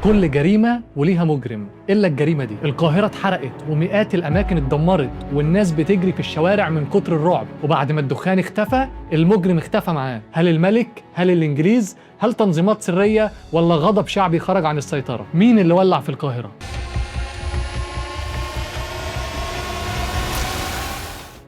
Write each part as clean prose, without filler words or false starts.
كل جريمة وليها مجرم إلا الجريمة دي. القاهرة اتحرقت ومئات الأماكن اتدمرت والناس بتجري في الشوارع من كتر الرعب، وبعد ما الدخان اختفى المجرم اختفى معاه. هل الملك؟ هل الإنجليز؟ هل تنظيمات سرية؟ ولا غضب شعبي خرج عن السيطرة؟ مين اللي ولع في القاهرة؟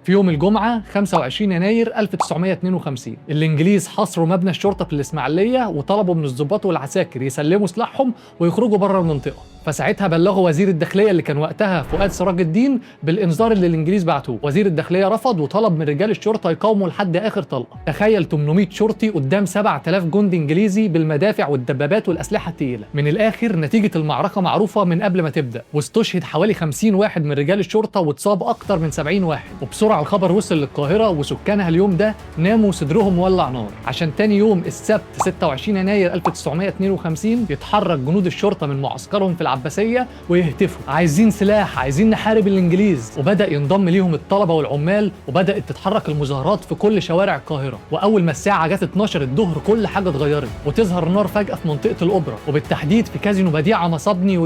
في يوم الجمعة 25 يناير 1952 الإنجليز حاصروا مبنى الشرطة في الإسماعيلية وطلبوا من الضباط والعساكر يسلموا سلاحهم ويخرجوا بره المنطقة. فساعتها بلغوا وزير الداخلية اللي كان وقتها فؤاد سراج الدين بالإنذار اللي الإنجليز بعتوه. وزير الداخلية رفض وطلب من رجال الشرطة يقاوموا لحد آخر طلقة. تخيل 800 شرطي قدام 7000 جندي إنجليزي بالمدافع والدبابات والأسلحة الثقيلة. من الآخر نتيجة المعركة معروفة من قبل ما تبدأ، واستشهد حوالي 50 واحد من رجال الشرطة واتصاب أكتر من 70 واحد. وبسرعة الخبر وصل للقاهرة وسكانها اليوم ده ناموا صدرهم مولع نار، عشان تاني يوم السبت 26 يناير 1952 يتحرك جنود الشرطة من معسكرهم في العباسية ويهتفوا عايزين سلاح، عايزين نحارب الإنجليز. وبدأ ينضم ليهم الطلبة والعمال وبدأت تتحرك المظاهرات في كل شوارع القاهرة. وأول ما الساعة جت 12 الظهر كل حاجة اتغيرت، وتظهر النار فجأة في منطقة الأوبرا، وبالتحديد في كازينو بديعة مصابني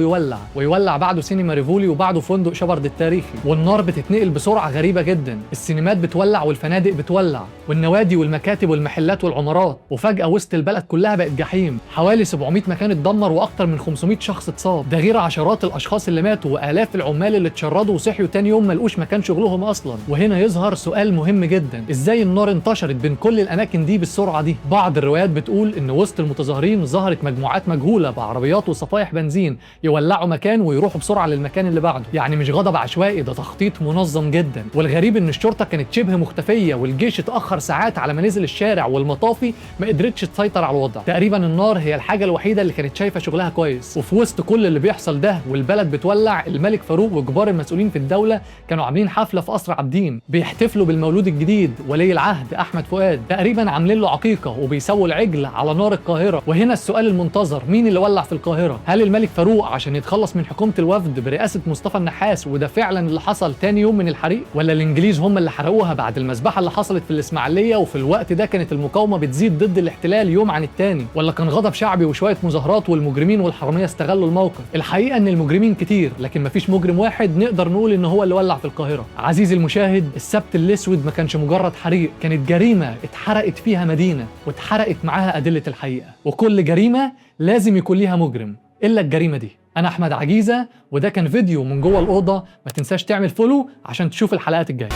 ويولع بعده سينما ريفولي وبعده فندق شبرد التاريخي. والنار بتتنقل بسرعة غريبة جدا، السينمات بتولع والفنادق بتولع والنوادي والمكاتب والمحلات والعمارات، وفجأة وسط البلد كلها بقت جحيم. حوالي 700 مكان اتدمر واكتر من 500 شخص اتصاب، ده غير عشرات الاشخاص اللي ماتوا والاف العمال اللي اتشردوا وصحيوا تاني يوم ملقوش مكان شغلهم اصلا. وهنا يظهر سؤال مهم جدا، ازاي النار انتشرت بين كل الاماكن دي بالسرعة دي؟ بعض الروايات بتقول ان وسط المتظاهرين ظهرت مجموعات مجهولة بعربيات وصفايح بنزين يولعوا مكان ويروحوا بسرعة للمكان اللي بعده. يعني مش غضب عشوائي، ده تخطيط منظم جدا. والغريب ان الشرطة كانت شبه مختفية والجيش اتأخر ساعات على ما نزل الشارع، والمطافي ما قدرتش تسيطر على الوضع. تقريبا النار هي الحاجة الوحيدة اللي كانت شايفة شغلها كويس. وفي وسط كل اللي بيحصل ده والبلد بتولع، الملك فاروق وكبار المسؤولين في الدولة كانوا عاملين حفلة في قصر عابدين بيحتفلوا بالمولود الجديد ولي العهد أحمد فؤاد. تقريبا عاملين له عقيقة وبيسووا العجل على نار القاهرة. وهنا السؤال المنتظر، مين اللي ولع في القاهرة؟ هل الملك فاروق عشان يتخلص من حكومة الوفد برئاسة مصطفى النحاس وده فعلا اللي حصل تاني يوم من الحريق؟ ولا الإنجليز هم اللي حرقوها بعد المذبحة اللي حصلت في الإسماعيلية وفي الوقت ده كانت المقاومة بتزيد ضد الاحتلال يوم عن التاني؟ ولا كان غضب شعبي وشوية مظاهرات والمجرمين والحرامية استغلوا الموقف؟ الحقيقة ان المجرمين كتير، لكن مفيش مجرم واحد نقدر نقول ان هو اللي ولع في القاهرة. عزيزي المشاهد، السبت الاسود ما كانش مجرد حريق، كانت جريمة اتحرقت فيها مدينة واتحرقت معاها أدلة الحقيقة. وكل جريمة لازم يكون ليها مجرم إلا الجريمة دي. أنا أحمد عجيزة وده كان فيديو من جوه الأوضة. ما تنساش تعمل فولو عشان تشوف الحلقات الجاية.